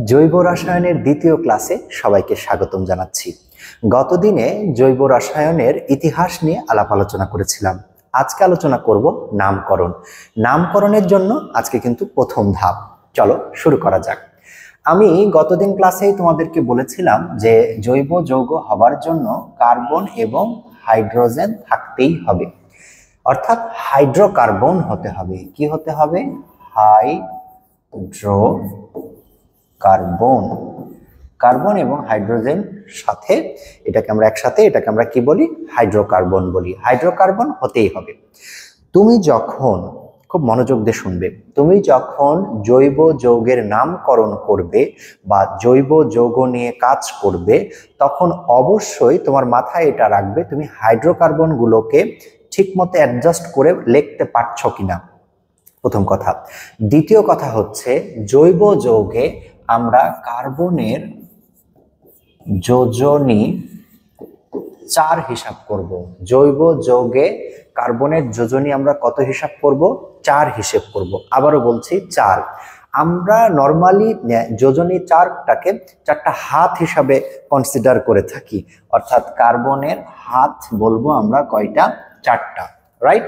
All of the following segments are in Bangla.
জৈব রসায়নের দ্বিতীয় ক্লাসে সবাইকে স্বাগতম জানাচ্ছি। গতদিনে জৈব রসায়নের ইতিহাস নিয়ে আলাপ আলোচনা করেছিলাম। আজকে আলোচনা করব নামকরণ। নামকরণের জন্য আজকে কিন্তু প্রথম ধাপ। চলো শুরু করা যাক। আমি গতদিন ক্লাসেই তোমাদেরকে বলেছিলাম যে জৈব যৌগ হবার জন্য কার্বন এবং হাইড্রোজেন থাকতেই হবে, অর্থাৎ হাইড্রোকার্বন হতে হবে। কি হতে হবে? হাইড্রোকার্বন। কার্বন এবং হাইড্রোজেন সাথে এটাকে আমরা কি বলি? হাইড্রোকার্বন বলি। হাইড্রোকার্বন হতেই হবে। তুমি যখন, খুব মনোযোগ দিয়ে শুনবে, তুমি যখন জৈব যৌগের নামকরণ করবে বা জৈব যৌগ নিয়ে কাজ করবে, তখন অবশ্যই তোমার মাথায় এটা রাখবে তুমি হাইড্রোকার্বন গুলোকে ঠিকমতো অ্যাডজাস্ট করে লিখতে পারছো কিনা, প্রথম কথা। দ্বিতীয় কথা হচ্ছে জৈব যৌগে আমরা কার্বনের যোজনী 4 হিসাব করব। জৈব যৌগে কার্বনের যোজনী আমরা কত হিসাব করব? 4 হিসাব করব। আবারও বলছি 4। আমরা নরমালি যোজনী 4টাকে 4টা হাত হিসাবে কনসিডার করে থাকি, অর্থাৎ কার্বনের হাত বলবো আমরা কয়টা? 4টা, রাইট?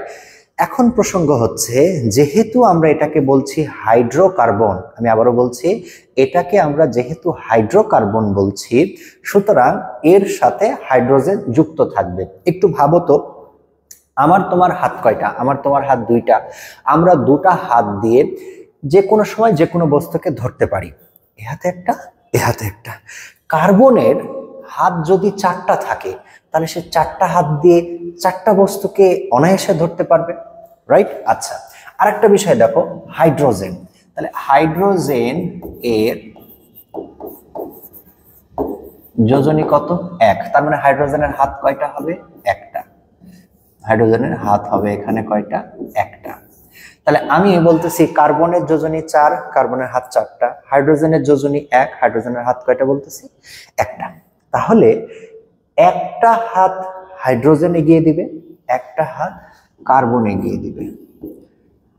এখন প্রসঙ্গ হচ্ছে, যেহেতু আমরা এটাকে বলছি হাইড্রোকার্বন, আমি আবারও বলছি এটাকে আমরা যেহেতু হাইড্রোকার্বন বলছি, সুতরাং এর সাথে হাইড্রোজেন যুক্ত থাকবে। একটু ভাবো তো, আমার তোমার হাত কয়টা? আমার তোমার হাত 2টা। আমরা 2টা হাত দিয়ে যে কোনো সময় যে কোনো বস্তুকে ধরতে পারি, এ হাতে একটা, এ হাতে একটা। কার্বনের হাত যদি 4টা থাকে, তাহলে সে 4টা হাত দিয়ে 4টা বস্তুকে অনায়াসে ধরতে পারবে, রাইট? আচ্ছা, আরেকটা বিষয় দেখো, হাইড্রোজেন। তাহলে হাইড্রোজেন এর যোজনী কত? 1। তার মানে হাইড্রোজেনের হাত কয়টা হবে? 1টা। হাইড্রোজেনের হাত হবে এখানে কয়টা? 1টা। তাহলে আমি বলতেছি কার্বনের যোজনী 4, কার্বনের হাত 4টা। হাইড্রোজেনের যোজনী 1, হাইড্রোজেনের হাত কয়টা বলতেছি? 1টা। তাহলে 1টা হাত হাইড্রোজেন এগিয়ে দিবে, 1টা হাত কার্বন এগিয়ে দিবে।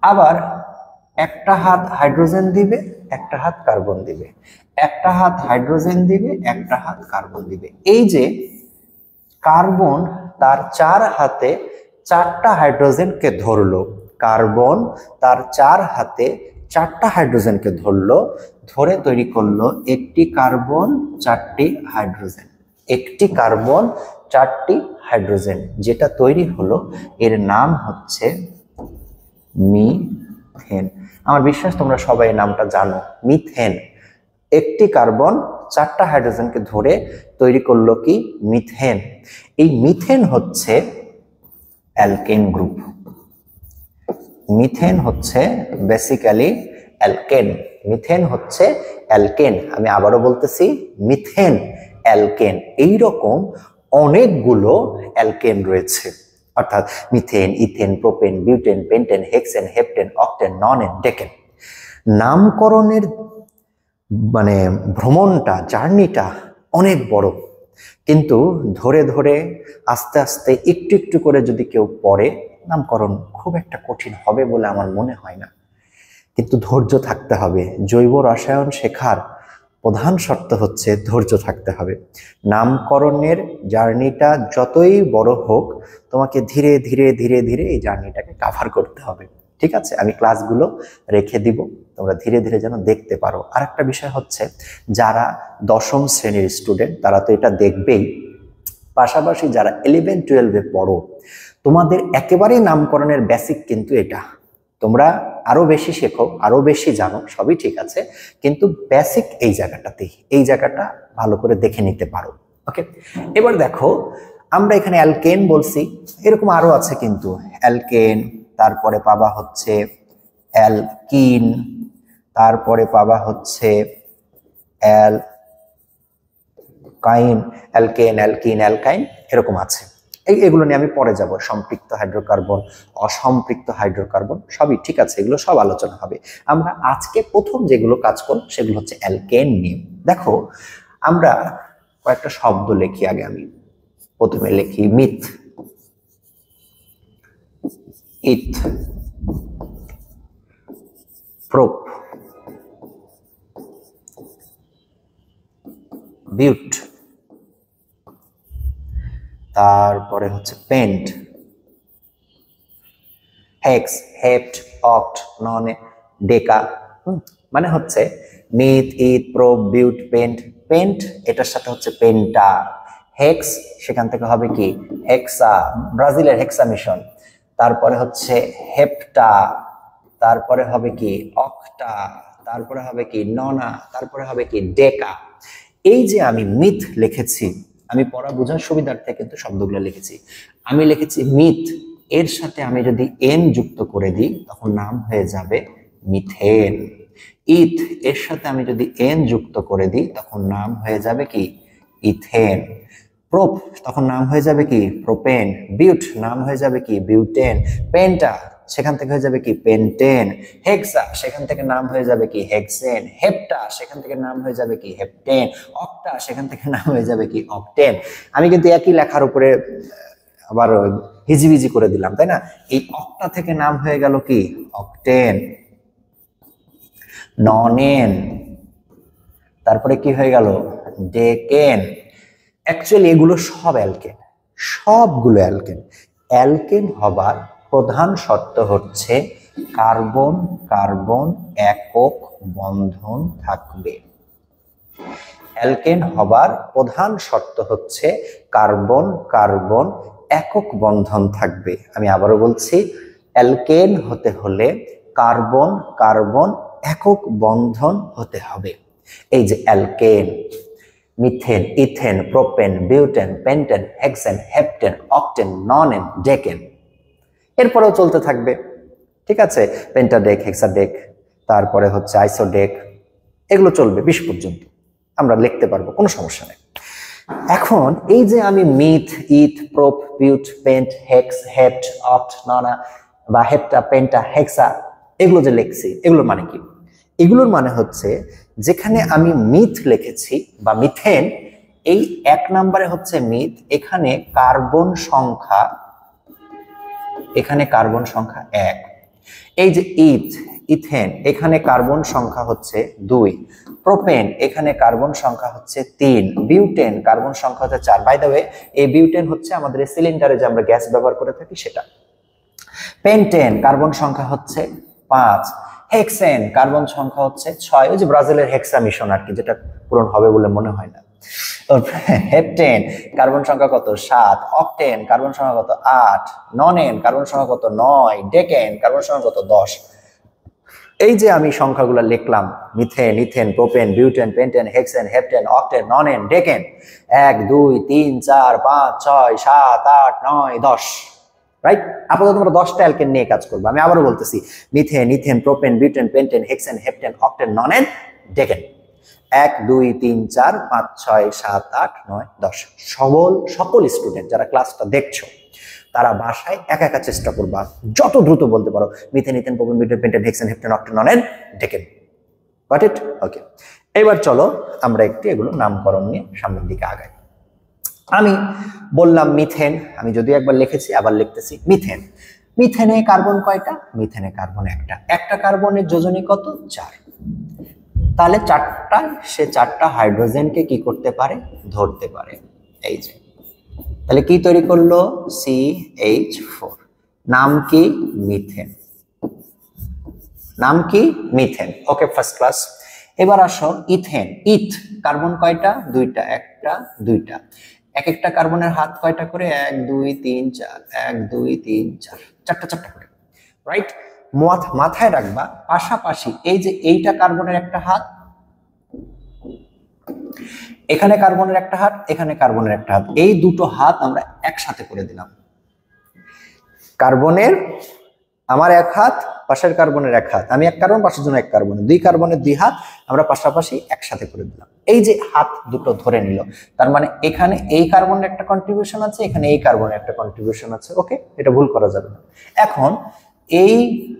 আবার 1টা হাত হাইড্রোজেন দিবে, 1টা হাত কার্বন দিবে। 1টা হাত হাইড্রোজেন দিবে, 1টা হাত কার্বন দিবে। এই যে কার্বন তার 4 হাতে 4টা হাইড্রোজেনকে ধরলো, কার্বন তার 4 হাতে 4টা হাইড্রোজেনকে ধরলো, ধরে তৈরি করলো একটি কার্বন 4টি হাইড্রোজেন। একটি কার্বন 4টি হাইড্রোজেন যেটা তৈরি হলো, এর নাম হচ্ছে মিথেন। আমার বিশ্বাস তোমরা সবাই নামটা জানো, মিথেন। একটি কার্বন 4টা হাইড্রোজেনকে ধরে তৈরি করলো কি? মিথেন। এই মিথেন হচ্ছে অ্যালকেন গ্রুপ। মিথেন হচ্ছে বেসিক্যালি অ্যালকেন। মিথেন হচ্ছে অ্যালকেন। আমি আবারও বলতেছি, মিথেন অ্যালকেন। এইরকম অনেকগুলো অ্যালকেন রয়েছে, অর্থাৎ methane, ethane, propane, butane, pentane, hexane, heptane, octane, nonane, decane. নামকরণের ভ্রমণটা, জার্নিটা অনেক বড়, কিন্তু ধরে ধরে আস্তে আস্তে একটু একটু করে যদি কেউ পড়ে, নামকরণ খুব একটা কঠিন হবে বলে আমার মনে হয় না। কিন্তু ধৈর্য থাকতে হবে। জৈব রসায়ন শেখার প্রধান শর্ত হচ্ছে ধৈর্য থাকতে হবে। নামকরণের জার্নিটা যতই বড় হোক, তোমাকে ধীরে ধীরে ধীরে ধীরে এই জার্নিটাকে কাভার করতে হবে, ঠিক আছে? আমি ক্লাসগুলো রেখে দিব, তোমরা ধীরে ধীরে যেন দেখতে পারো। আরেকটা বিষয় হচ্ছে, যারা 10ম শ্রেণীর স্টুডেন্ট তারা তো এটা দেখবেই, পাশাপাশি যারা 11-12-এ পড়ো, তোমাদের একেবারেই নামকরণের বেসিক কিন্তু এটা। তোমরা আরো বেশি শেখো, আরো বেশি জানো, সবই ঠিক আছে, কিন্তু বেসিক এই জায়গাটাতেই, এই জায়গাটা ভালো করে দেখে নিতে পারো। ওকে, এবার দেখো, আমরা এখানে অ্যালকেন বলছি, এরকম আরো আছে কিন্তু। অ্যালকেন, তারপরে পাবা হচ্ছে অ্যালকিন, তারপরে পাবা হচ্ছে অ্যালকাইন, অ্যালকেন, অ্যালকিন, অ্যালকাইন, এরকম আছে। এগুলো নিয়ে আমি পরে যাব। সম্পৃক্ত হাইড্রোকার্বন, অসম্পৃক্ত হাইড্রোকার্বন, সবই ঠিক আছে, এগুলো সব আলোচনা হবে। আমরা আজকে প্রথম যেগুলো কাজ করব সেগুলো হচ্ছে অ্যালকেন নিয়ে। দেখো, আমরা কয়েকটা শব্দ লিখি আগে। আমি প্রথমে লিখি মিথ, ইথ, প্রোপ, বিউট, তারপরে হচ্ছে পেন্ট, হেক্স, হেপ্ট, অক্ট, নন, ডেকা। মানে হচ্ছে মিথ, ইথ, প্রোপ, বিউট, পেন্ট। পেন্ট এটার সাথে হচ্ছে পেন্টা। হেক্স সেখান থেকে হবে কি হেক্সা, ব্রাজিলের হেক্সা মিশন। তারপরে হচ্ছে হেপ্টা, তারপরে হবে কি অক্টা, তারপরে হবে কি ননা, তারপরে হবে কি ডেকা। এই যে আমি মিথ লিখেছি, আমি পড়া বোঝার সুবিধার্থে কিন্তু শব্দগুলো লিখেছি। আমি লিখেছি মিথ, এর সাথে আমি যদি এন যুক্ত করে দিই তখন নাম হয়ে যাবে মিথেন। ইথ এর সাথে আমি যদি এন যুক্ত করে দিই তখন নাম হয়ে যাবে কি ইথেন। প্রোপ তখন নাম হয়ে যাবে কি প্রোপেন। বিউট নাম হয়ে যাবে কি বিউটেন। পেন্টা সেখান থেকে হয়ে যাবে কি পেন্টেন। হেক্সা সেখান থেকে নাম হয়ে যাবে কি হেক্সেন। হেপ্টা সেখান থেকে নাম হয়ে যাবে কি হেপ্টেন। অক্টা সেখান থেকে নাম হয়ে যাবে কি অক্টেন। আমি কিন্তু একই লেখার উপরে আবার হিজিবিজি করে দিলাম, তাই না? এই অক্টা থেকে নাম হয়ে গেল কি অক্টেন, ননেন, তারপরে কি হয়ে গেল ডেকেন। অ্যাকচুয়ালি এগুলো সব অ্যালকেন, সবগুলো অ্যালকেন। অ্যালকেন হবার প্রধান শর্ত হচ্ছে কার্বন কার্বন একক বন্ধন থাকবে। অ্যালকেন হবার প্রধান শর্ত হচ্ছে কার্বন কার্বন একক বন্ধন থাকবে। আমি আবারও বলছি, অ্যালকেন হতে হলে কার্বন কার্বন একক বন্ধন হতে হবে। এই যে alkane, methane, ethane, propane, butane, pentane, hexane, heptane, octane, nonane, decane. এরপরেও চলতে থাকবে, ঠিক আছে? পেন্টাডেক, হেক্সাডেক, তারপরে হচ্ছে আইসোডেক, এগুলো চলবে 20 পর্যন্ত আমরা লিখতে পারবো, কোনো সমস্যা নেই। এখন এই যে আমি মিথ, ইথ, প্রোপ, বিউট, পেন্ট, হেক্স, হেপ্ট, অক্ট, ননা বা হেপ্টা, পেন্টা, হেক্সা এগুলো যে লিখছি, এগুলোর মানে কি? এগুলোর মানে হচ্ছে যেখানে আমি মিথ লিখেছি বা মিথেন, এই 1 নম্বরে হচ্ছে মিথ, এখানে কার্বন সংখ্যা, এখানে কার্বন সংখ্যা 1। এই যে ইথ, ইথেন, এখানে কার্বন সংখ্যা হচ্ছে 2। প্রোপেন এখানে কার্বন সংখ্যা হচ্ছে 3। বিউটেন কার্বন সংখ্যা হচ্ছে 4। বাই দ্য ওয়ে, এই বিউটেন হচ্ছে আমাদের সিলিন্ডারে যে আমরা গ্যাস ব্যবহার করে থাকি সেটা। পেন্টেন কার্বন সংখ্যা হচ্ছে 5। হেক্সেন কার্বন সংখ্যা হচ্ছে 6। ওই যে ব্রাজিলের হেক্সা মিশন আর কি, যেটা পূরণ হবে বলে মনে হয় না। হেপ্টেন কার্বন সংখ্যা কত 7। অক্টেন কার্বন সংখ্যা কত 8। ননেন কার্বন সংখ্যা কত 9। ডেকেন কার্বন সংখ্যা কত 10। এই যে আমি সংখ্যাগুলো লিখলাম, methane, ethane, propane, butane, pentane, hexane, heptane, octane, nonane, decane, 1 2 3 4 5 6 7 8 9 10, right? আপাতত তোমরা 10টা অ্যালকেন নিয়ে কাজ করবে। আমি আবারও বলতেছি, methane, ethane, propane, butane, pentane, hexane, heptane, octane, nonane, decane. 1 2 3 4 5 6 7 8 9 10। সকল স্টুডেন্ট যারা ক্লাসটা দেখছো তারা বাসায় একা একা চেষ্টা করবা, যত দ্রুত বলতে পারো methane, ethane, propane, butane, pentane, hexane, heptane, octane, nonane, decane. Got it? Okay, এবার চলো আমরা একটু এগুলো নামকরণ নিয়ে সামনের দিকে আগাই। আমি বললাম মিথেন, আমি যদিও একবার লিখেছি আবার লিখতেছি মিথেন। মিথেনে কার্বন কয়টা? মিথেনে কার্বন একটা কার্বনের যোজনী কত 4। তাহলে 4টা, সে 4টা হাইড্রোজেনকে কি করতে পারে ধরতে পারে। এই যে তাহলে কি তৈরি করলো CH4, নাম কি মিথেন, নাম কি মিথেন। ওকে, ফার্স্ট ক্লাস। এবার আসো ইথেন। ইথ কার্বন কয়টা? 2টা, 1টা 2টা। একটা কার্বনের হাত কয়টা করে? 1 2 3 4, 1 2 3 4, 4টা করে, রাইট? মাথায় রাখবা পাশাপাশি এই যে এইটা কার্বনের একটা হাত, এখানে কার্বনের একটা হাত, এখানে কার্বনের একটা হাত, এই দুটো হাত আমরা একসাথে করে দিলাম। কার্বনের আমার 1 হাত, পাশের কার্বনের 1 হাত, আমি 1 কার্বন, পাশের জন্য 1 কার্বন, 2 কার্বনের 2 হাত আমরা পাশাপাশি একসাথে করে দিলাম। এই যে হাত দুটো ধরে নিল, তার মানে এখানে এই কার্বনের একটা কন্ট্রিবিউশন আছে, এখানে এই কার্বনের একটা কন্ট্রিবিউশন আছে। ওকে, এটা ভুল করা যাবে না। এখন এই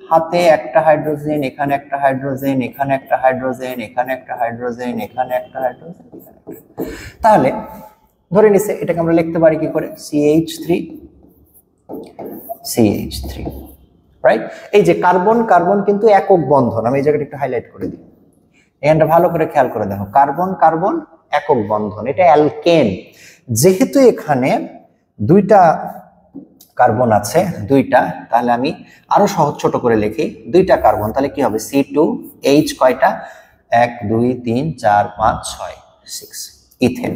হাতে একটা হাইড্রোজেন, এখানে একটা হাইড্রোজেন, এখানে একটা হাইড্রোজেন, এখানে একটা হাইড্রোজেন, এখানে একটা হাইড্রোজেন, তাহলে ধরে নিছে এটাকে আমরা লিখতে পারি কি করে? CH3, right? এই যে কার্বন কার্বন কিন্তু একক বন্ধন, আমি এই জায়গাটা একটু হাইলাইট করে দিই, এখানটা ভালো করে খেয়াল করে দেখো, কার্বন কার্বন একক বন্ধন, এটা অ্যালকেন। যেহেতু এখানে দুইটা কার্বন আছে, দুইটা, তাহলে আমি আরো সহজ ছোট করে লিখি, দুইটা কার্বন, তাহলে কি হবে C2H কয়টা, 1 2 3 4 5 6 6, ইথেন।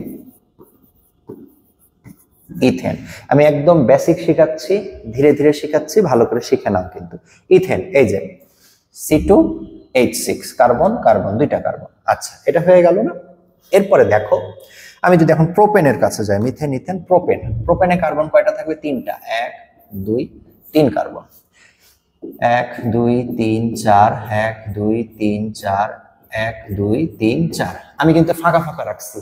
ইথেন আমি একদম বেসিক শেখাচ্ছি, ধীরে ধীরে শেখাচ্ছি, ভালো করে শিখে নাও কিন্তু। ইথেন, এই যে C2H6 কার্বন কার্বন, দুইটা কার্বন। আচ্ছা, এটা হয়ে গেল না? এরপরে দেখো, আমি যদি এখন প্রোপেনের কাছে যাই, মিথেন ইথেন প্রোপেন, প্রোপেনে কার্বন কয়টা থাকবে, তিনটা, 1 2 3 কার্বন, 1 2 3 4, 1 2 3 4, 1 2 3 4। আমি কিন্তু ফাঁকা ফাঁকা রাখছি,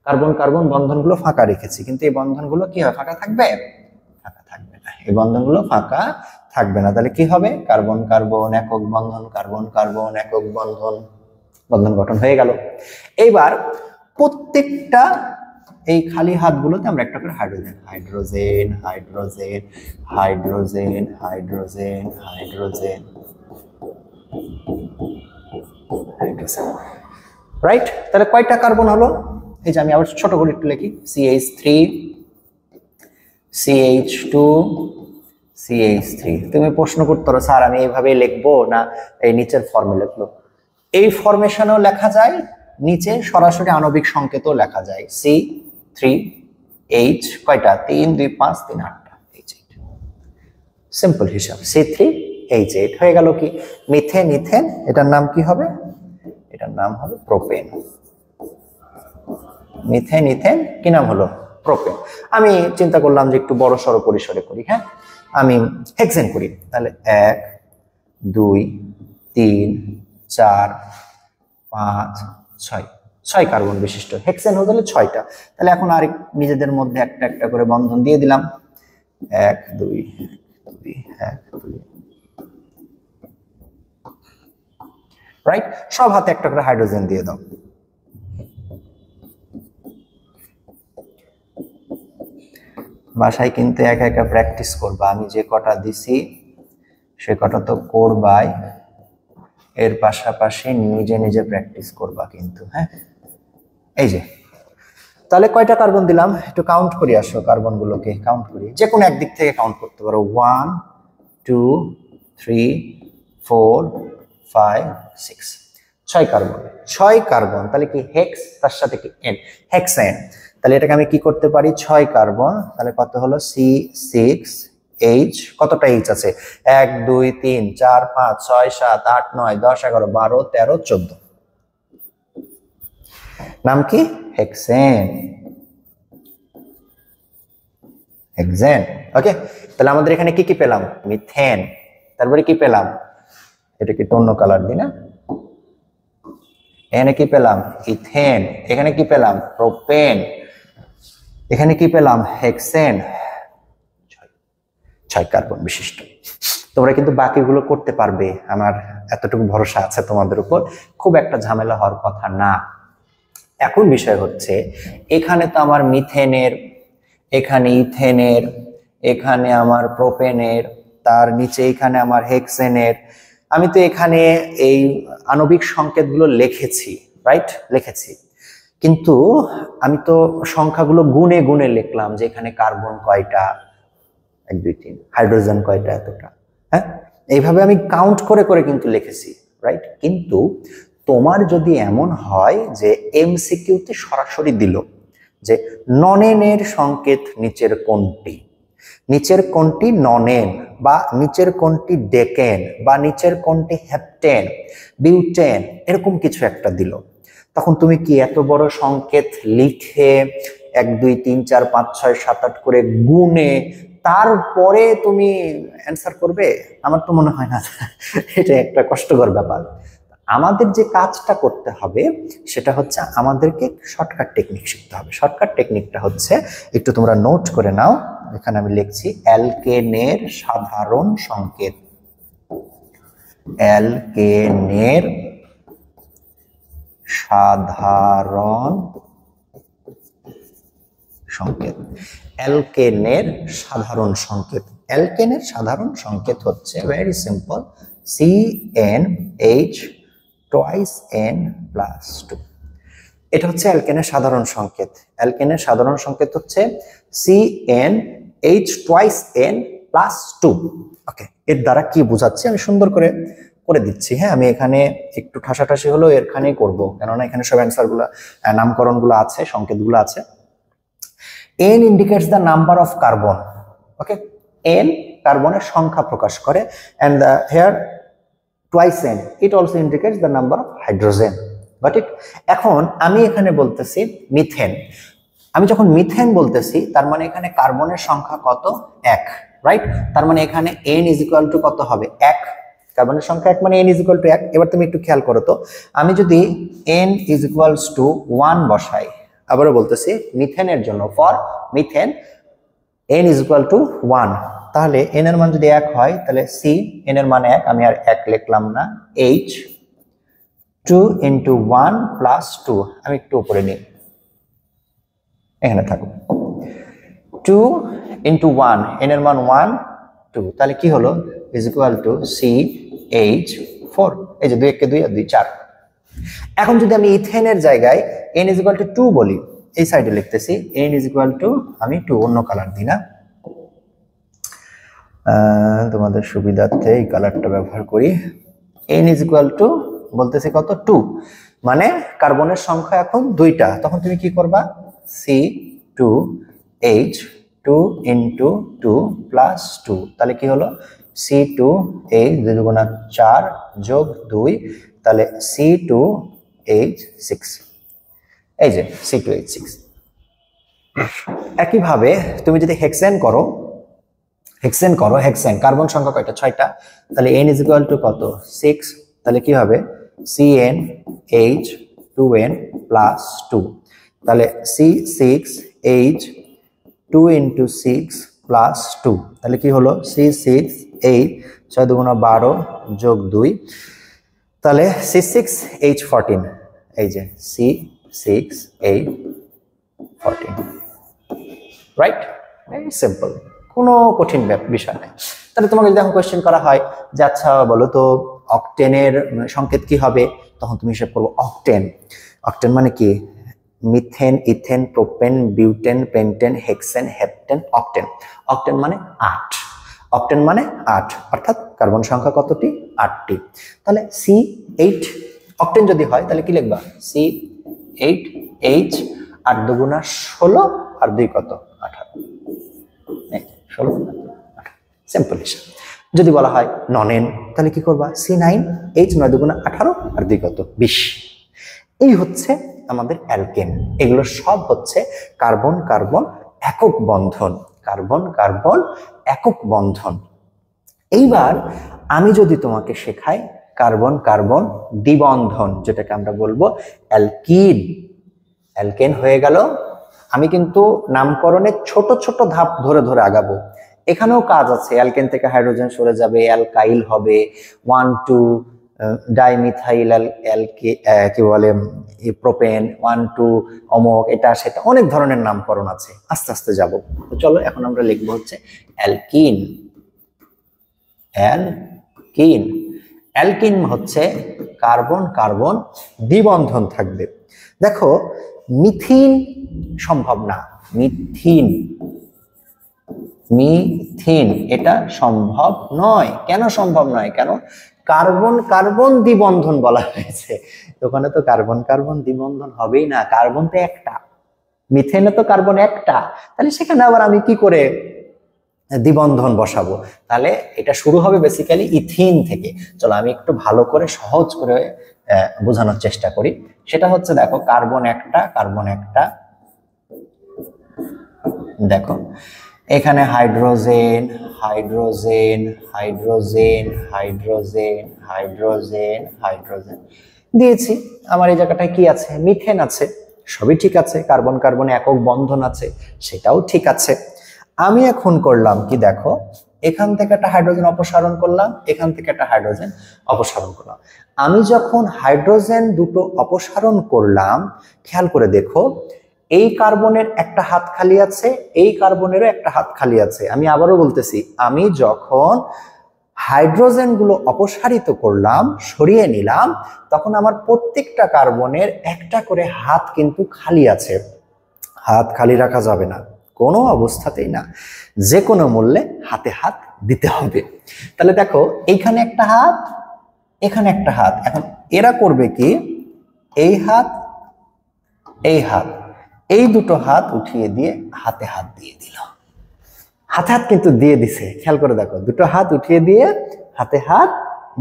কার্বন কার্বন বন্ধনগুলো ফাঁকা রেখেছি, কিন্তু এই বন্ধনগুলো কি হয়, ফাঁকা থাকবে? ফাঁকা থাকবে না, এই বন্ধনগুলো ফাঁকা থাকবে না। তাহলে কি হবে, কার্বন কার্বন একক বন্ধন, কার্বন কার্বন একক বন্ধন, বন্ধন গঠন হয়ে গেল। এইবার প্রত্যেকটা এই খালি হাতগুলোতে আমরা একটা করে hydrogen, hydrogen hydrogen hydrogen hydrogen hydrogen hydrogen, right? তাহলে কয়টা কার্বন হলো? এই যে আমি আবার ছোট করে একটু লিখি, CH3 CH2 CH3। তুমি প্রশ্ন করতে পারো, স্যার আমি এইভাবে লিখবো না এই নিচের ফর্মে লিখবো? এই ফরমেশনেও লেখা যায়, নিচে সরাসরি আণবিক সংকেতও লেখা যায়। C3H কয়টা, 3 2 5 3 8টা, H8। সিম্পল হিসাব, C3H8 হয়ে গেল কি, মিথেন ইথেন, এটার নাম কি হবে, এটার নাম হবে প্রোপেন। মিথেন ইথেন কি নাম হলো, প্রোপেন। আমি চিন্তা করলাম যে একটু বড় সড়ো পরিসরে করি, হ্যাঁ, আমি হেক্সেন করি, তাহলে 1 2 3 4 5 6, 6 কার্বন বিশিষ্ট হেক্সেন হয়ে গেলে 6টা। তাহলে এখন আর নিজেদের মধ্যে একটা একটা করে বন্ধন দিয়ে দিলাম, 1 2 2 1 2, রাইট? সব হাতে একটা করে হাইড্রোজেন দিয়ে দাও। বাসায় কিন্তু একা একা প্র্যাকটিস করবা, আমি যে কটা দিছি সে কটা তো করবাই, এর পাশাপাশি নিজে নিজে প্র্যাকটিস করবা কিন্তু, হ্যাঁ। এই যে তাহলে কয়টা কার্বন দিলাম, একটু কাউন্ট করি, আসো কার্বনগুলোকে কাউন্ট করি, যে কোনো একদিক থেকে কাউন্ট করতে পারো, 1 2 3 4 5 6, 6 কার্বন, 6 কার্বন। তাহলে কি হেক্স, তার সাথে কি এন, হেক্সেন। তাহলে এটাকে আমি কি করতে পারি, 6 কার্বন, তাহলে কত হলো, C6H, কতটা H আছে, 1 2 3 4 5 6 7 8 9 10 11 12 13 14, নাম কি, হেক্সেন। হেক্সেন, ওকে। তাহলে আমাদের এখানে কি কি পেলাম, মিথেন, তারপরে কি পেলাম, এটা কি অন্য কালার দিই না, এখানে কি পেলাম, ইথেন, এখানে কি পেলাম, প্রোপেন, এখানে কি পেলাম, হেক্সেন, 6 কার্বন বিশিষ্ট। তোমরা কিন্তু বাকিগুলো করতে পারবে, আমার এতটুকু ভরসা আছে তোমাদের উপর, খুব একটা ঝামেলা হওয়ার কথা না। এখন বিষয় হচ্ছে, এখানে তো আমার মিথেনের, এখানে ইথেনের, এখানে আমার প্রোপেনের, তার নিচে এখানে আমার হেক্সেনের, আমি তো এখানে এই আণবিক সংকেতগুলো লিখেছি, রাইট, লিখেছি, কিন্তু আমি তো সংখ্যাগুলো গুনে গুনে লিখলাম, যে এখানে কার্বন কয়টা, 1 2 3, হাইড্রোজেন কয়টা, এতটা, হ্যাঁ, এইভাবে আমি কাউন্ট করে করে কিন্তু লিখেছি, রাইট। কিন্তু তোমার যদি এমন হয় যে এমসিকিউতে সরাসরি দিল যে ননেনের সংকেত নিচের কোনটি, নিচের কোনটি ননেন, বা নিচের কোনটি ডেকেন, বা নিচের কোনটি হেপটেন বিউটেন, এরকম কিছু একটা দিল, তখন তুমি কি এত বড় সংকেত লিখে 1 2 3 4 5 6 7 8 করে গুনে তারপরে তুমি অ্যান্সার করবে? আমার তো মনে হয় না, এটা একটা কষ্টকর ব্যাপার। আমাদের যে কাজটা করতে হবে সেটা হচ্ছে আমাদেরকে শর্টকাট টেকনিক শিখতে হবে। শর্টকাট টেকনিকটা হচ্ছে, একটু তোমরা নোট করে নাও, এখানে আমি লিখছি অ্যালকেনের সাধারণ সংকেত, অ্যালকেনের সাধারণ সংকেত, অ্যালকেনের সাধারণ সংকেত। অ্যালকেনের সাধারণ সংকেত হচ্ছে ভেরি সিম্পল, CnH2n+2। এটা হচ্ছে অ্যালকেনের সাধারণ সংকেত। অ্যালকেনের সাধারণ সংকেত হচ্ছে CnH টুয়াইস N প্লাস 2। ওকে, এর দ্বারা কি বোঝাচ্ছি আমি সুন্দর করে করে দিচ্ছি। হ্যাঁ, আমি এখানে একটু ঠাসাঠাসি হলো এখানেই করব, কেননা এখানে সব অ্যান্সারগুলো নামকরণগুলো আছে, সংকেতগুলো আছে। N indicates the number of carbon. Okay, N কার্বনের সংখ্যা প্রকাশ করে, and here twice N it also indicates the number of hydrogen. Got it? এখন আমি এখানে বলতেছি মিথেন। আমি যখন মিথেন বলতেছি তার মানে এখানে কার্বনের সংখ্যা কত? 1, রাইট? তার মানে এখানে N is equal to কত হবে? 1। কার্বনের সংখ্যা 1 মানে N is equal to 1। এবার তুমি একটু খেয়াল করো তো, আমি যদি N is equals to 1 বসাই, আবারও বলতেছি মিথেনের জন্য, for methane N is equal to 1, তাহলে N এর মান যদি 1 হয় তাহলে C, N এর মান 1, আমি আর 1 লিখলাম না, H 2 into 1 plus 2, আমি একটু উপরে নিই, এখানে থাকো 2 into 1, N এর মান 1 2, তাহলে কি হলো? is equal to CH4। এই যে 2 1 কে 2 আর 2 4। এখন যদি আমি ইথেনের জায়গায় N is equal to 2 বলি, এই সাইডে লিখতেছি N is equal to, আমি 2 অন্য কালার দিই না, তোমাদের সুবিধার্থে এই কালারটা ব্যবহার করি। N is equal to বলতেছি কত? 2, মানে কার্বনের সংখ্যা এখন 2টা, তখন তুমি কি করবা? C2H 2 into 2 plus 2, তাহলে কি হলো? C2H 2 দুগুণা 4 যোগ 2, তাহলে C2H6, এই যে C2H6। একইভাবে তুমি যদি হেক্সেন করো, হেক্সেন কার্বন সংখ্যা কয়টা? 6টা, তাহলে N is equal to কত? 6, তাহলে কি হবে? CnH2n plus 2, তাহলে C6H 2 into 6 plus 2, তাহলে কি হলো? C6H 6 দুগুণা 12 যোগ 2, তাহলে C6H14, এই যে C6H14, রাইট? ভেরি সিম্পল, কোনো কঠিন বিষয় নেই। তাহলে তোমাকে যদি এখন কোয়েশ্চেন করা হয় যে আচ্ছা বলো তো অক্টেনের সংকেত কি হবে, তখন তুমি হিসাব করবো অক্টেন। অক্টেন মানে কি? Methane, ethane, propane, butane, pentane, hexane, heptane, octane. Octane মানে 8, অক্টেন মানে 8, অর্থাৎ কার্বন সংখ্যা কতটি? 8টি। তাহলে C8 অক্টেন যদি হয় তাহলে কি লিখবা? C8H 8 দুগুণা 16 আর 2 কত? 18, 16 সিম্পল হিসাব। যদি বলা হয় নন এন তাহলে কি করবা? C9H 9 দুগুণা 18 আর 2 কত? 20। এই হচ্ছে আমাদের অ্যালকেন। এগুলো সব হচ্ছে কার্বন কার্বন একক বন্ধন, কার্বন কার্বন একক বন্ধন। এইবার আমি যদি তোমাকে শেখাই কার্বন কার্বন দ্বিবন্ধন, যেটাকে আমরা বলবো অ্যালকিন। অ্যালকেন হয়ে গেল। আমি কিন্তু নামকরণের ছোট ছোট ধাপ ধরে ধরে আগাবো। এখানেও কাজ আছে, অ্যালকেন থেকে হাইড্রোজেন সরে যাবে, অ্যালকাইল হবে, 1 2 ডাইমিথাইল কি বলে প্রোপেন, 1 2 অমক, এটা সেটা অনেক ধরনের নামকরণ আছে, আস্তে আস্তে যাব। তো চলো এখন আমরা লিখবো হচ্ছে অ্যালকিন। অ্যালকিন, অ্যালকিন হচ্ছে কার্বন কার্বন দ্বিবন্ধন থাকবে। দেখো মিথিন সম্ভব না, মিথিন মিথিন এটা সম্ভব নয়। কেন সম্ভব নয়? কেন? কার্বন কার্বন দ্বিবন্ধন বলা হয়েছে, ওখানে তো কার্বন কার্বন দ্বিবন্ধন হবেই না, কার্বন তো একটা, মিথেনে তো কার্বন একটা, তাহলে সেখানে আবার আমি কি করে দ্বিবন্ধন বসাবো? তাহলে এটা শুরু হবে বেসিক্যালি ইথিন থেকে। চলো আমি একটু ভালো করে সহজ করে বোঝানোর চেষ্টা করি। সেটা হচ্ছে দেখো কার্বন একটা, কার্বন একটা, দেখো এখানে hydrogen hydrogen hydrogen hydrogen hydrogen hydrogen দিয়েছি। আমার এই জায়গাটায় কি আছে? মিথেন আছে, সবই ঠিক আছে। কার্বন কার্বন একক বন্ধন আছে, সেটাও ঠিক আছে। আমি এখন করলাম কি দেখো, এখান থেকে একটা হাইড্রোজেন অপসারণ করলাম, এখান থেকে একটা হাইড্রোজেন অপসারণ করলাম। আমি যখন হাইড্রোজেন দুটো অপসারণ করলাম, খেয়াল করে দেখো এই কার্বনের একটা হাত খালি আছে, এই কার্বনেরও একটা হাত খালি আছে। আমি আবারও বলতেছি, আমি যখন হাইড্রোজেনগুলো অপসারিত করলাম, সরিয়ে নিলাম, তখন আমার প্রত্যেকটা কার্বনের একটা করে হাত কিন্তু খালি আছে। হাত খালি রাখা যাবে না, কোনো অবস্থাতেই না, যে কোনো মূল্যে হাতে হাত দিতে হবে। তাহলে দেখো এইখানে একটা হাত, এখানে একটা হাত। এখন এরা করবে কি, এই হাত এই হাত, এই দুটো হাত উঠিয়ে দিয়ে হাতে হাত দিয়ে দিল। হাতে হাত কিন্তু দিয়ে দিছে, খেয়াল করে দেখো, দুটো হাত উঠিয়ে দিয়ে হাতে হাত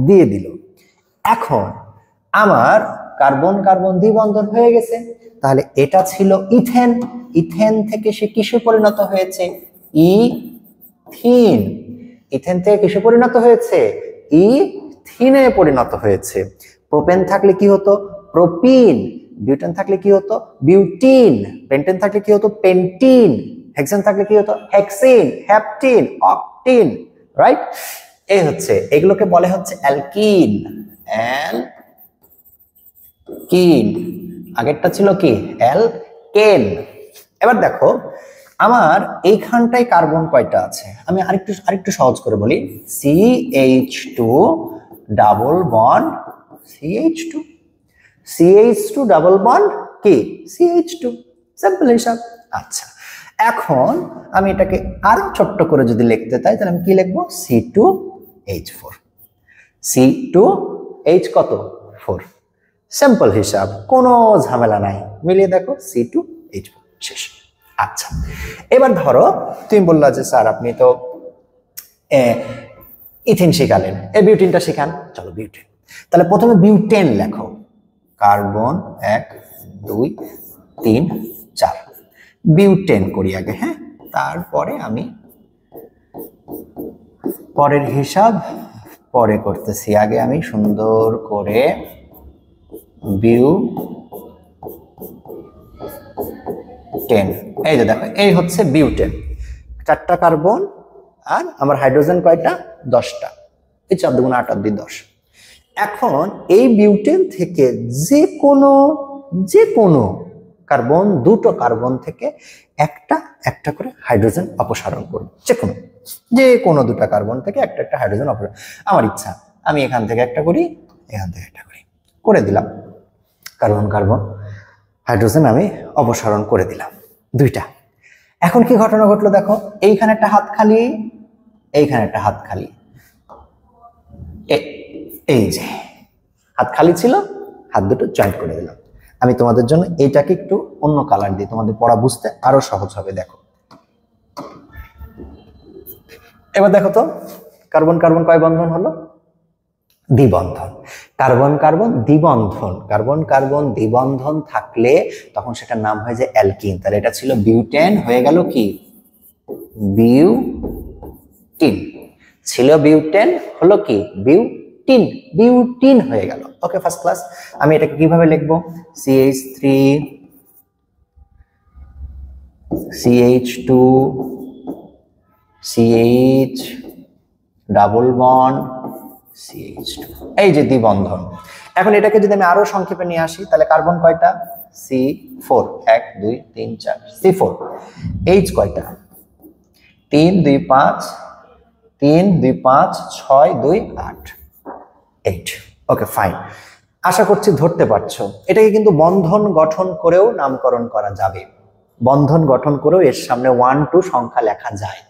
দিয়ে দিল। এখন আমার কার্বন কার্বন দ্বিবন্ধন হয়ে গেছে। তাহলে এটা ছিল ইথেন, ইথেন থেকে সে কিসে পরিণত হয়েছে, ইথিন। ইথেন থেকে কিসে পরিণত হয়েছে, ইথিনে পরিণত হয়েছে। প্রোপেন থাকলে কি হতো, প্রোপিন। বিউটেন থাকলে কি হতো, বিউটিন। পেন্টেন থাকলে কি হতো, পেন্টিন। হেক্সেন থাকলে কি হতো, হেক্সিন, হ্যাপটিন, অক্টিন। রাইট? এই হচ্ছে, এগুলোকে বলে হচ্ছে অ্যালকিন। অ্যালকিন, আগেরটা ছিল কি, অ্যালকেন। এবার দেখো আমার এইখানটায় কার্বন কয়টা আছে, আমি আরেকটু সহজ করে বলি। CH2 double bond CH2, CH2 double bond কি, CH2, সিম্পল হিসাব। আচ্ছা, এখন আমি এটাকে আরো ছোট্ট করে যদি লিখতে চাই তাহলে আমি কি লিখবো, C2H4, C2H কত, 4। সিম্পল হিসাব, কোনো ঝামেলা নাই, মিলিয়ে দেখো C2H4 শেষ। আচ্ছা, এবার ধরো তুমি বললা যে স্যার আপনি তো ইথিন শিখালেন, এই বিউটিনটা শিখান। চলো বিউটিন, তাহলে প্রথমে বিউটেন লেখো, কার্বন 1 2 3 4, বিউটেন করি আগে, হ্যাঁ, তারপরে আমি পরের হিসাব পরে করতেছি। আগে আমি সুন্দর করে বিউটেন, এই যে দেখো, এই হচ্ছে বিউটেন। 4টা কার্বন আর আমার হাইড্রোজেন কয়টা, 10টা। এই 4 দুগুণ 8 আর 2 10। এখন এই বিউটেন থেকে যে কোনো কার্বন, দুটো কার্বন থেকে একটা একটা করে হাইড্রোজেন অপসারণ করব। যে কোনো দুটো কার্বন থেকে একটা একটা হাইড্রোজেন অপসারণ, আমার ইচ্ছা, আমি এখান থেকে একটা করি, এখান থেকে একটা করি, করে দিলাম। কার্বন কার্বন হাইড্রোজেন আমি অপসারণ করে দিলাম, 2টা। এখন কি ঘটনা ঘটলো দেখো, এইখানে একটা হাত খালি, এইখানে একটা হাত খালি, এই যে হাত খালি ছিল, হাত দুটো জয়েন্ট করে দিলাম। আমি তোমাদের জন্য এইটাকে একটু অন্য কালার দিই, তোমাদের পড়া বুঝতে আরো সহজ হবে। দেখো এবার দেখো তো, কার্বন কার্বন কয় বন্ধন হলো, দ্বিবন্ধন। কার্বন কার্বন দ্বিবন্ধন, কার্বন কার্বন দ্বিবন্ধন থাকলে তখন সেটার নাম হয় যে অ্যালকিন। তাহলে এটা ছিল বিউটেন, হয়ে গেল কি, বিউটিন। ছিল বিউটেন, হলো কি, বিউটিন, বিউটিন হয়ে গেল। ওকে, ফার্স্ট ক্লাস। আমি এটাকে কিভাবে লিখবো, CH3 CH2 CH double bond CH2, এই যে দ্বিবন্ধন। এখন এটাকে যদি আমি আরো সংক্ষেপে নিয়ে আসি তাহলে কার্বন কয়টা, C4, 1 2 3 4, C4। H কয়টা, 3 2 5, 3 2 5 6 2 8, 8। ওকে, ফাইন। আশা করছি ধরতে পারছো। এটাকে কিন্তু বন্ধন গঠন করেও নামকরণ করা যাবে, বন্ধন গঠন করেও এর সামনে 1 2 সংখ্যা লেখা যায়,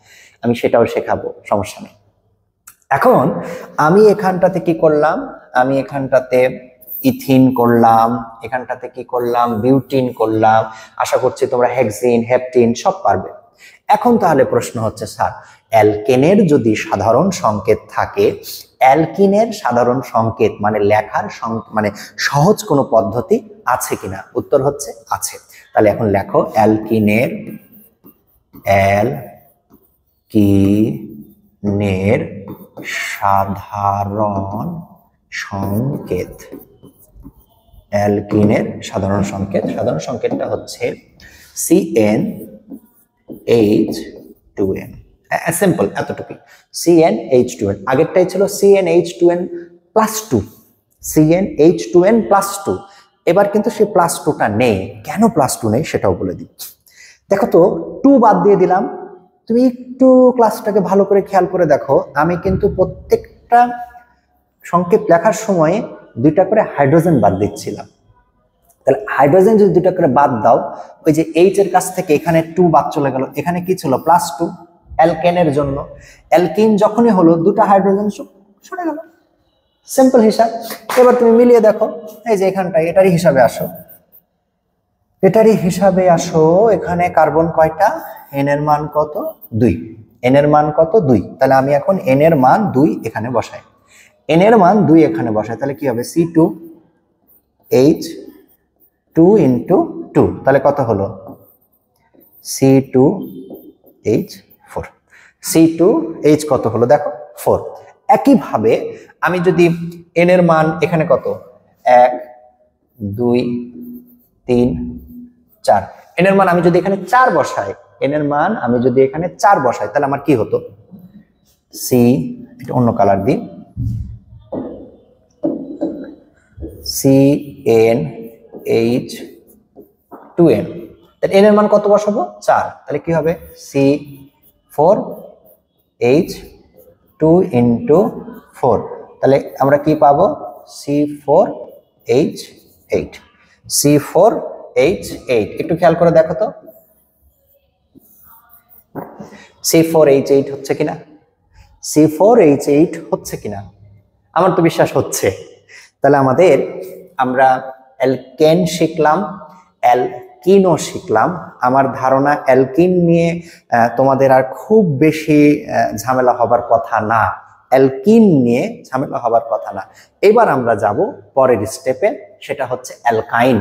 আমি সেটাও শেখাবো, সমস্যা নেই। এখন আমি এখানটাতে কি করলাম, আমি এখানটাতে ইথিন করলাম, এখানটাতে কি করলাম, বিউটিন করলাম। আশা করছি তোমরা হেক্সিন, হেপটিন সব পারবে। এখন তাহলে প্রশ্ন হচ্ছে, স্যার অ্যালকেনের যদি সাধারণ সংকেত থাকে, অ্যালকিনের সাধারণ সংকেত মানে লেখার মানে সহজ কোনো পদ্ধতি আছে কিনা? উত্তর হচ্ছে আছে। তাহলে এখন লেখো অ্যালকিনের, অ্যালকিনের সাধারণ সংকেত, অ্যালকিনের সাধারণ সংকেত, সাধারণ সংকেতটা হচ্ছে CnH2n। সিম্পল, এতটুকু, CnH2n। আগেরটাই ছিল CnH2n+2, CnH2n+2। এবার কিন্তু সেই +2টা নেই। কেন +2 নেই সেটাও বলে দিচ্ছি। দেখো তো, 2 বাদ দিয়ে দিলাম। তুমি একটু ক্লাসটাকে ভালো করে খেয়াল করে দেখো, আমি কিন্তু প্রত্যেকটা প্রত্যেকটা সংকেত লেখার সময় দুইটা করে হাইড্রোজেন বাদ দিচ্ছিলাম। তাহলে হাইড্রোজেন যদি দুইটা করে বাদ দাও, ওই যে এইচ এর কাছ থেকে এখানে 2 বাদ চলে গেল, এখানে কি ছিল +2 অ্যালকেনের জন্য। অ্যালকিন যখনই হলো দুটো হাইড্রোজেন সরে গেল, সিম্পল হিসাব। এবার তুমি মিলিয়ে দেখো, এই যে এখানটায় এটারই হিসাবে আসো, এটারই হিসাবে আসো। এখানে কার্বন কয়টা, এন এর মান কত 2, এন এর মান কত 2। তাহলে আমি এখন এন এর মান 2 এখানে বসাই, এন এর মান 2 এখানে বসাই, তাহলে কি হবে C2H2 × 2, তাহলে কত হলো C2H4, C2H কত হলো দেখো 4। একইভাবে আমি যদি এন এর মান এখানে কত 1 2 3 4, এন এর মান আমি যদি এখানে 4 বসাই, এন এর মান আমি যদি এখানে 4 বসাই, তাহলে আমার কি হতো সি, এটা অন্য কালার দিই, CnH2n। তাহলে এন এর মান কত বসাবো 4, তাহলে কি হবে C4H2 × 4, তাহলে আমরা কি পাবো C4H8, C4H8। একটু খেয়াল করে দেখো তো C4H8 হচ্ছে কিনা, C4H8 হচ্ছে কিনা, আমার তো বিশ্বাস হচ্ছে। তাহলে আমরা অ্যালকেন শিখলাম, অ্যালকিনও শিখলাম। আমার ধারণা অ্যালকিন নিয়ে তোমাদের আর খুব বেশি ঝামেলা হবার কথা না, অ্যালকিন নিয়ে ঝামেলা হবার কথা না। এবার আমরা যাব পরের স্টেপে, সেটা হচ্ছে অ্যালকাইন।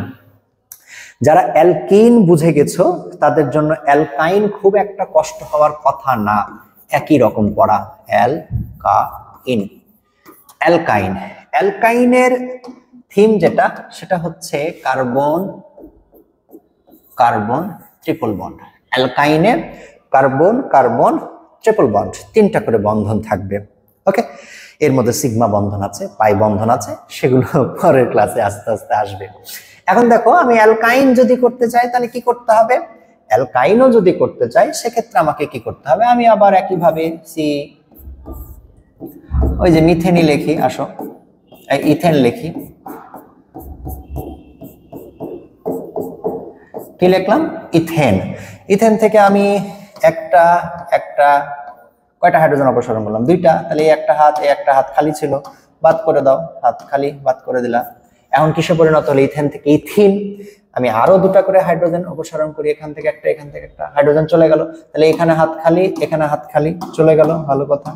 যারা অ্যালকিন বুঝে গেছো তাদের জন্য অ্যালকাইন খুব একটা কষ্ট হওয়ার কথা না, একই রকম পড়া। অ্যালকাইন, অ্যালকাইন, অ্যালকাইনের থিম যেটা সেটা হচ্ছে কার্বন কার্বন ট্রিপল বন্ড। অ্যালকাইনের কার্বন কার্বন ট্রিপল বন্ড, 3টা করে বন্ধন থাকবে। ওকে, এর মধ্যে সিগমা বন্ধন আছে, পাই বন্ধন আছে, সেগুলো পরের ক্লাসে আস্তে আস্তে আসবে। এখন দেখো, আমি অ্যালকাইন যদি করতে চাই তাহলে কি করতে হবে, অ্যালকাইনও যদি করতে চাই সেক্ষেত্রে আমাকে কি করতে হবে, আমি আবার একইভাবে ওই যে মিথেনই লিখি, আসো ইথেন লিখি, কি লিখলাম ইথেন। ইথেন থেকে আমি একটা কয়টা হাইড্রোজেন অপসারণ করলাম 2টা, তাহলে এই একটা হাত খালি ছিল, বাদ করে দাও, হাত খালি বাদ করে দিলাম। এখন কিসে পরিণত হলো, ইথেন থেকে ইথিন। আমি আরো 2টা করে হাইড্রোজেন অপসারণ করি, এখান থেকে একটা হাইড্রোজেন চলে গেল, তাহলে এখানে হাত খালি এখানে হাত খালি চলে গেল, ভালো কথা।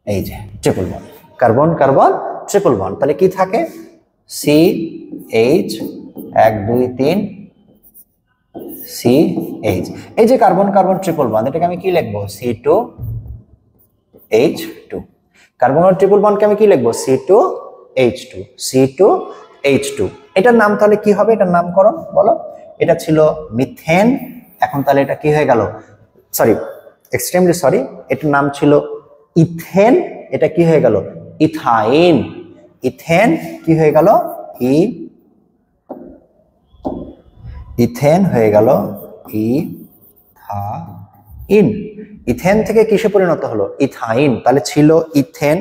এই যে triple bond, carbon carbon triple bond, তাহলে কি থাকে CH 1 2 3 CH। এই যে কার্বন কার্বন ট্রিপল বন্ড, এটাকে আমি কি লিখবো C2H2। কার্বন ট্রিপল বন্ডকে আমি কি লিখবো C2H2, C2H2। এটার নাম তাহলে কি হবে, এটার নামকরণ বলো। এটা ছিল মিথেন, এখন তাহলে এটা কি হয়ে গেল, সরি এক্সট্রিমলি সরি, এটার নাম ছিল ইথেন, এটা কি হয়ে গেল ইথাইন। ইথেন কি হয়ে গেল ইথেন হয়ে গেল ইথাইন। ইথেন থেকে কিসে পরিণত হলো ইথাইন, তাহলে ছিল ইথেন।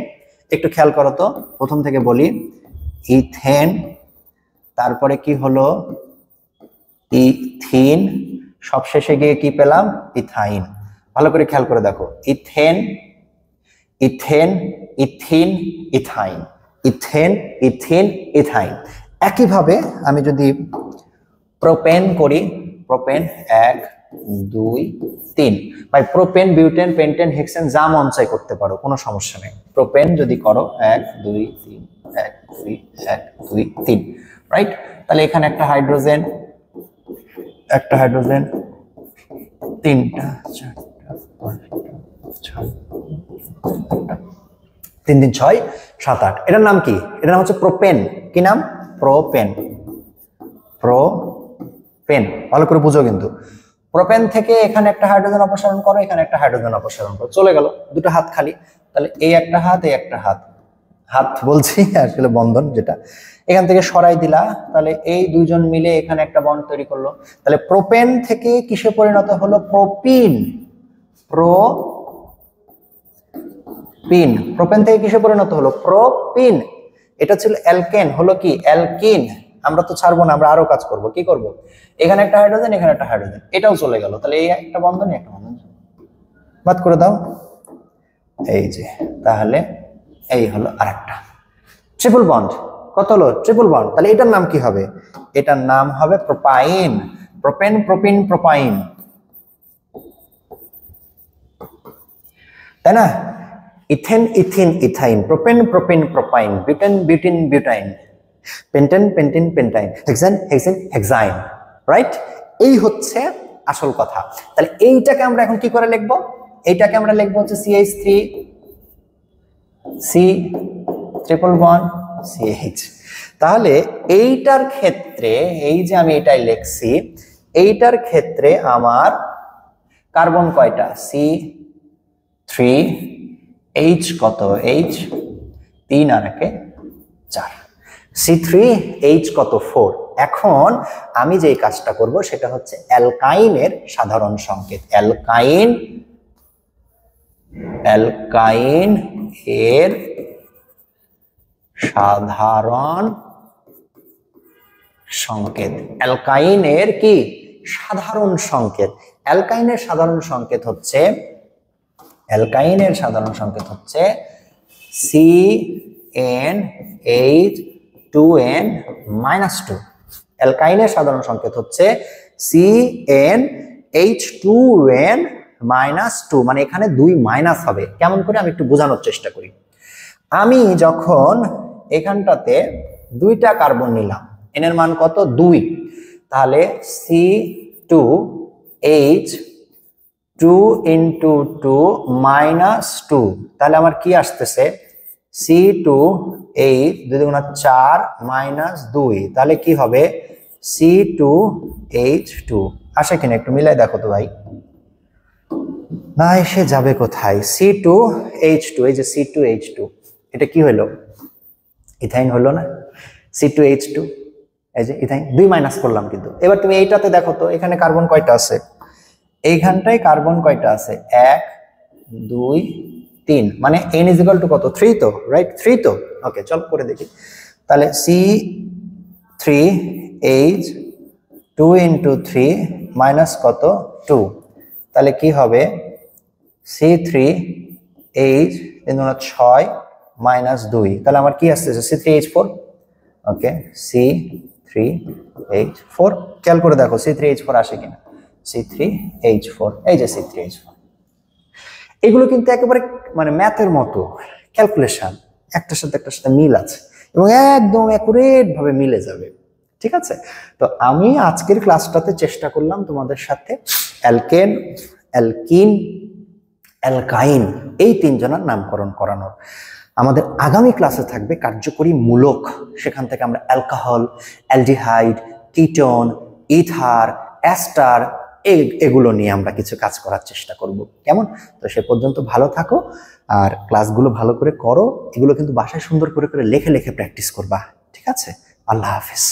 একটু খেয়াল করো তো, প্রথম থেকে বলি, ইথেন, তারপরে কি হলো ইথিন, সবশেষে গিয়ে কি পেলাম ইথাইন। ভালো করে খেয়াল করে দেখো, ethane ethane ethene ethyne, ethane ethene ethyne. একইভাবে আমি যদি প্রোপেন করি, প্রোপেন 1 2 3, ভাই প্রোপেন বিউটেন পেন্টেন হেক্সেন যা মন চাই করতে পারো, কোনো সমস্যা নেই। প্রোপেন যদি করো 1 2 3 1 2 1 2 3, রাইট। তাহলে এখানে একটা হাইড্রোজেন 3টা 4টা 5টা 6 3 3 6 7 8। এটার নাম কি, এটার নাম হচ্ছে প্রোপেন। কি নাম, প্রোপেন। প্রোপেন, ভালো করে বুঝো কিন্তু। প্রোপেন থেকে এখানে একটা হাইড্রোজেন অপসারণ করো, এখানে একটা হাইড্রোজেন অপসারণ করো, চলে গেল, 2টা হাত খালি। তাহলে এই একটা হাত, এই একটা হাত, হাত বলছি আসলে বন্ধন যেটা, এখান থেকে সরাই দিলা, তাহলে এই 2 জন মিলে এখানে একটা বন্ড তৈরি করলো। তাহলে প্রোপেন থেকে কিসে পরিণত হলো প্রোপিন, পিন, প্রোপেন থেকে কিসে পরিণত হলো? প্রোপিন। এটা ছিল অ্যালকেন, হলো কি? অ্যালকিন। আমরা তো ছাড়বো না, আমরা আরো কাজ করব। কি করব? এখানে একটা হাইড্রোজেন, এখানে একটা হাইড্রোজেন, এটাও চলে গেল, তাহলে এই একটা বন্ধন, একটা বন্ধন বাদ করে দাও। এই যে, তাহলে এই হলো আরেকটা ট্রিপল বন্ড। কত হলো? Triple bond. তাহলে এটার নাম কি হবে? এটার নাম হবে প্রোপাইন। প্রোপেন, প্রোপিন, প্রোপাইন, তাই না? Ethane, ethene, ethyne, propane, propene, propyne, butane, butene, butyne, pentane, pentene, pentyne, hexane, hexene, hexyne, right? এই হচ্ছে আসল কথা। তাহলে এইটাকে আমরা এখন কি করে লিখবো? এইটাকে আমরা লিখবো হচ্ছে CH3 C triple bond CH। তাহলে এইটার ক্ষেত্রে, এই যে আমি এটাই লিখছি, এইটার ক্ষেত্রে আমার কার্বন কয়টা? C3, H কত? H 3 আর একে 4, C3H কত? 4। এখন আমি যে কাজটা করব সেটা হচ্ছে অ্যালকাইনের সাধারণ সংকেত। অ্যালকাইন, অ্যালকাইন এর সাধারণ সংকেত। অ্যালকাইনের কি? সাধারণ সংকেত। অ্যালকাইনের সাধারণ সংকেত হচ্ছে, অ্যালকাইনের সাধারণ সংকেত হচ্ছে CnH2n-2। অ্যালকাইনের সাধারণ সংকেত হচ্ছে CnH2n-2, মানে এখানে 2 মাইনাস হবে। কেমন করে? আমি একটু বোঝানোর চেষ্টা করি। আমি যখন এখানটাতে 2টা কার্বন নিলাম, n এর মান কত? 2, তাহলে C2H2 × 2 - 2, তাহলে আমার কি আসতেছে? C2H 2 × 4 - 2, তাহলে কি হবে? C2H2 আসে কিনা একটু মিলাই দেখো তো ভাই। না এসে যাবে কোথায়? C2H2, এই যে C2H2, এটা কি হলো? ইথাইন হলো না? C2H2, এই যে ইথাইন, 2 মাইনাস করলাম কিন্তু। এবার তুমি এইটাতে দেখো তো, এখানে কার্বন কয়টা আছে? এইখানটায় কার্বন কয়টা আছে? 1 2 3, মানে n = কত? 3 তো, রাইট? 3 তো, ওকে চল করে দেখি। তাহলে C3H2 × 3 মাইনাস কত? 2, তাহলে কি হবে? C3H 6 - 2, তাহলে আমার কি আসতেছে? C3H4, ওকে C3H4, খেয়াল করে দেখো C3H4 আসে কিনা। C3H4, এই যে C3H4। এগুলো কিন্তু একেবারে মানে ম্যাথের মতো ক্যালকুলেশন, একটার সাথে একটার সাথে মিল আছে এবং একদম অ্যাকুরেট ভাবে মিলে যাবে। ঠিক আছে? তো আমি আজকের ক্লাসটাতে চেষ্টা করলাম তোমাদের সাথে অ্যালকেন, অ্যালকিন, অ্যালকাইন এই 3 জনের নামকরণ করানোর। আমাদের আগামী ক্লাসে থাকবে কার্যকরী মূলক, সেখান থেকে আমরা alcohol, aldehyde, ketone, ether, ester এগুলো নিয়ে আমরা কিছু কাজ করার চেষ্টা করব। কেমন? তো সে পর্যন্ত ভালো থাকো আর ক্লাসগুলো ভালো করে করো। এগুলো কিন্তু বাসায় সুন্দর করে লিখে লিখে প্র্যাকটিস করবা। ঠিক আছে? আল্লাহ হাফেজ।